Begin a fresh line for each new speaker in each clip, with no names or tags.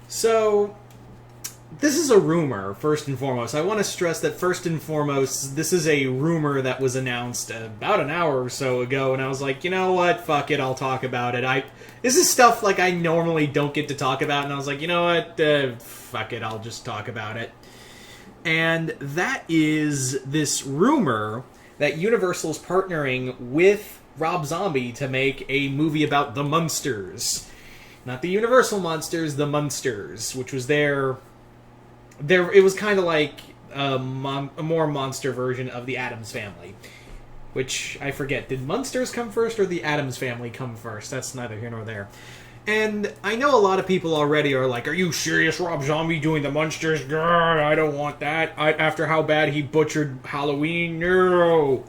So, this is a rumor, first and foremost. I want to stress that, first and foremost, this is a rumor that was announced about an hour or so ago, and I was like, you know what, fuck it, I'll talk about it. This is stuff like I normally don't get to talk about, and I was like, you know what, fuck it, I'll just talk about it. And that is this rumor that Universal's partnering with Rob Zombie to make a movie about the Munsters. Not the Universal Monsters, the Munsters, which was it was kind of like a more monster version of the Addams Family. Which, I forget, did Munsters come first or the Addams Family come first? That's neither here nor there. And I know a lot of people already are like, are you serious, Rob Zombie doing the Munsters? God, I don't want that. After how bad he butchered Halloween, no.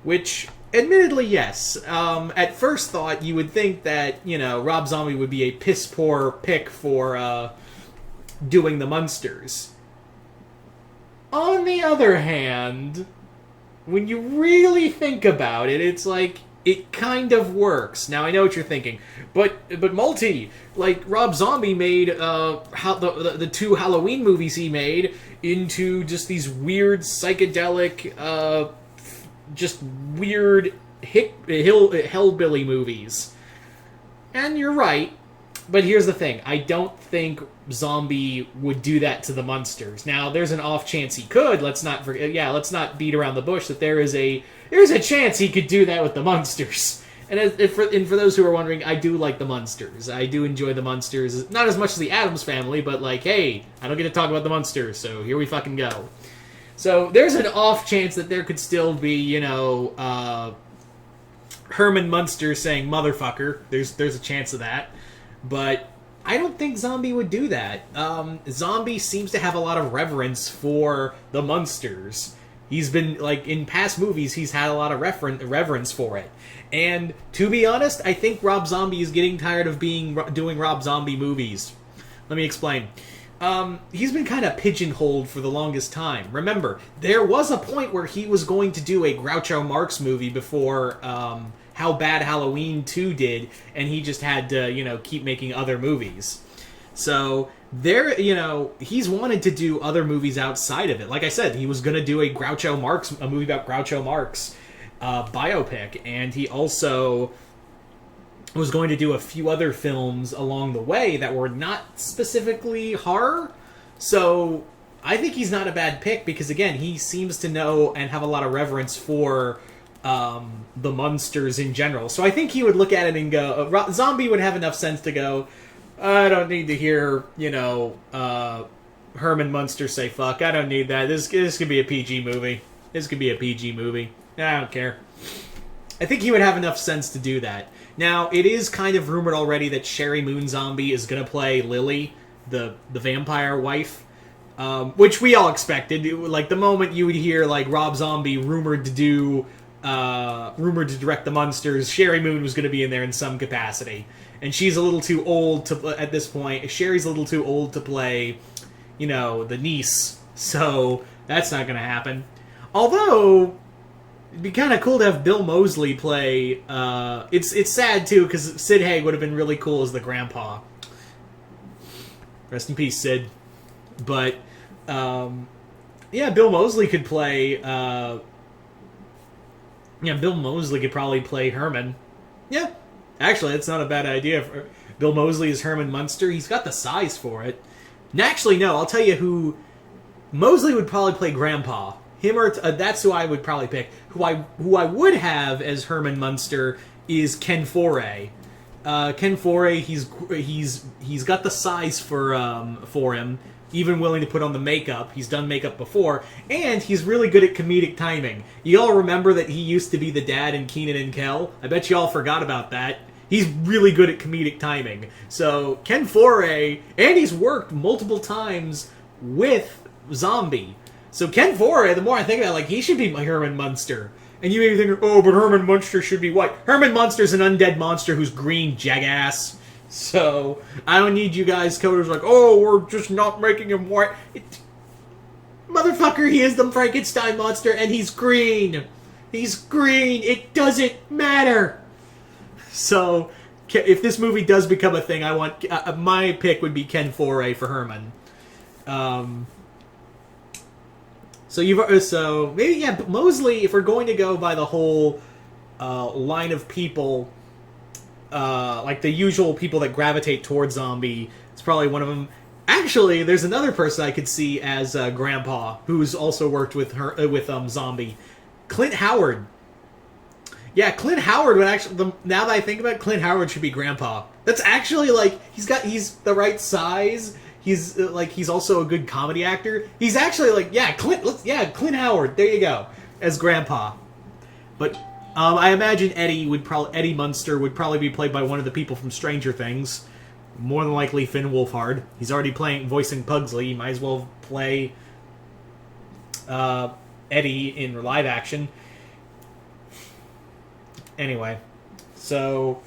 Which, admittedly, yes. At first thought, you would think that, Rob Zombie would be a piss-poor pick for doing the Munsters. On the other hand, when you really think about it, it's like, it kind of works. Now, I know what you're thinking, but Multi, like, Rob Zombie made the two Halloween movies he made into just these weird, psychedelic, just weird hellbilly movies. And you're right, but here's the thing. I don't think Zombie would do that to the Munsters. Now, there's an off chance he could. Let's not beat around the bush that there's a chance he could do that with the Munsters. And for those who are wondering, I do like the Munsters. I do enjoy the Munsters. Not as much as the Addams Family, but like, hey, I don't get to talk about the Munsters, so here we fucking go. So there's an off chance that there could still be, Herman Munster saying motherfucker. There's a chance of that. But I don't think Zombie would do that. Zombie seems to have a lot of reverence for the Munsters. He's been, like, in past movies, he's had a lot of reverence for it. And, to be honest, I think Rob Zombie is getting tired of doing Rob Zombie movies. Let me explain. He's been kind of pigeonholed for the longest time. Remember, there was a point where he was going to do a Groucho Marx movie before, How Bad Halloween 2 did, and he just had to, keep making other movies. So, he's wanted to do other movies outside of it. Like I said, he was going to do a movie about Groucho Marx biopic, and he also was going to do a few other films along the way that were not specifically horror. So, I think he's not a bad pick, because again, he seems to know and have a lot of reverence for the Munsters in general. So I think he would look at it and go, Zombie would have enough sense to go, I don't need to hear, Herman Munster say fuck. I don't need that. This could be a PG movie. This could be a PG movie. I don't care. I think he would have enough sense to do that. Now, it is kind of rumored already that Sherry Moon Zombie is going to play Lily, the vampire wife, which we all expected. Like, the moment you would hear, like, Rob Zombie rumored to direct the Munsters, Sherry Moon was going to be in there in some capacity. And she's a little too old at this point. Sherry's a little too old to play, the niece. So, that's not going to happen. Although, it'd be kind of cool to have Bill Moseley play, it's sad too, because Sid Haig would have been really cool as the grandpa. Rest in peace, Sid. But, Bill Moseley could play, Bill Moseley could probably play Herman. Yeah, actually, that's not a bad idea. Bill Moseley is Herman Munster. He's got the size for it. And actually, no, I'll tell you who... Moseley would probably play Grandpa. Him or... that's who I would probably pick. Who I would have as Herman Munster is Ken Foree. Ken Foree, he's got the size for him. Even willing to put on the makeup. He's done makeup before. And he's really good at comedic timing. You all remember that he used to be the dad in Kenan and Kel? I bet you all forgot about that. He's really good at comedic timing. So, Ken Foree, and he's worked multiple times with Zombie. So Ken Foree, the more I think about it, like, he should be Herman Munster. And you may be thinking, oh, but Herman Munster should be white. Herman Munster's an undead monster who's green, jackass. So, I don't need you guys coders like, oh, we're just not making him white. Motherfucker, he is the Frankenstein monster, and he's green. He's green. It doesn't matter. So, if this movie does become a thing, I want my pick would be Ken Foray for Herman. So maybe but Mosley, if we're going to go by the whole line of people, like the usual people that gravitate towards zombie, it's probably one of them. Actually, there's another person I could see as Grandpa, who's also worked with zombie, Clint Howard. Yeah, Clint Howard would actually. Now that I think about it, Clint Howard should be Grandpa. That's actually like he's the right size. He's also a good comedy actor. He's actually like Clint Howard. There you go as Grandpa. But I imagine Eddie Munster would probably be played by one of the people from Stranger Things. More than likely Finn Wolfhard. He's already voicing Pugsley. He might as well play Eddie in live action. Anyway, so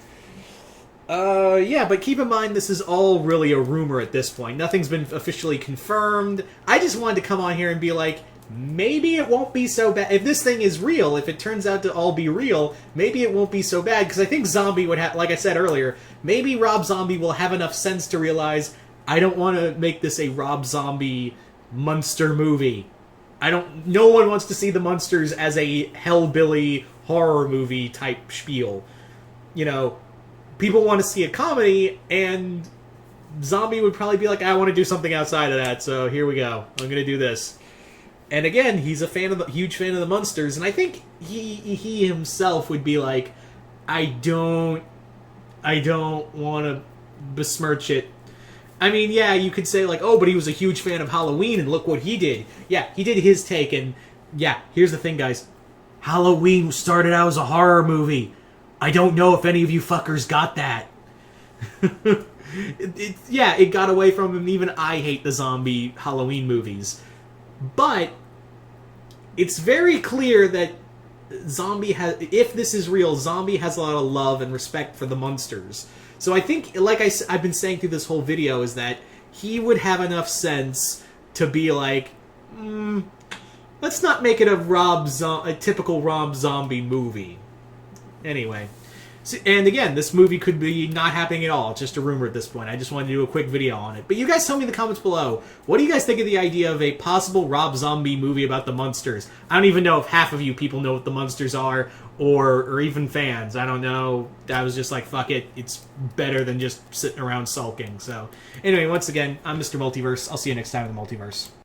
but keep in mind this is all really a rumor at this point. Nothing's been officially confirmed. I just wanted to come on here and be like, maybe it won't be so bad. If this thing is real, if it turns out to all be real, maybe it won't be so bad. Because I think Zombie would have, like I said earlier, maybe Rob Zombie will have enough sense to realize, I don't want to make this a Rob Zombie Munster movie. No one wants to see the Munsters as a hellbilly horror movie type spiel. You know, people want to see a comedy, and Zombie would probably be like, I want to do something outside of that, so here we go. I'm going to do this. And again, he's a huge fan of the Munsters, and I think he himself would be like, I don't want to besmirch it. I mean, yeah, you could say like, oh, but he was a huge fan of Halloween, and look what he did. Yeah, he did his take, and yeah, here's the thing, guys. Halloween started out as a horror movie. I don't know if any of you fuckers got that. It got away from him. Even I hate the zombie Halloween movies. But it's very clear that if this is real, Zombie has a lot of love and respect for the Munsters. So I think, like I've been saying through this whole video, is that he would have enough sense to be like, let's not make it a typical Rob Zombie movie. Anyway. So, and again, this movie could be not happening at all. It's just a rumor at this point. I just wanted to do a quick video on it. But you guys tell me in the comments below, what do you guys think of the idea of a possible Rob Zombie movie about the Munsters? I don't even know if half of you people know what the Munsters are, or even fans. I don't know. I was just like, fuck it. It's better than just sitting around sulking. So, anyway, once again, I'm Mr. Multiverse. I'll see you next time in the Multiverse.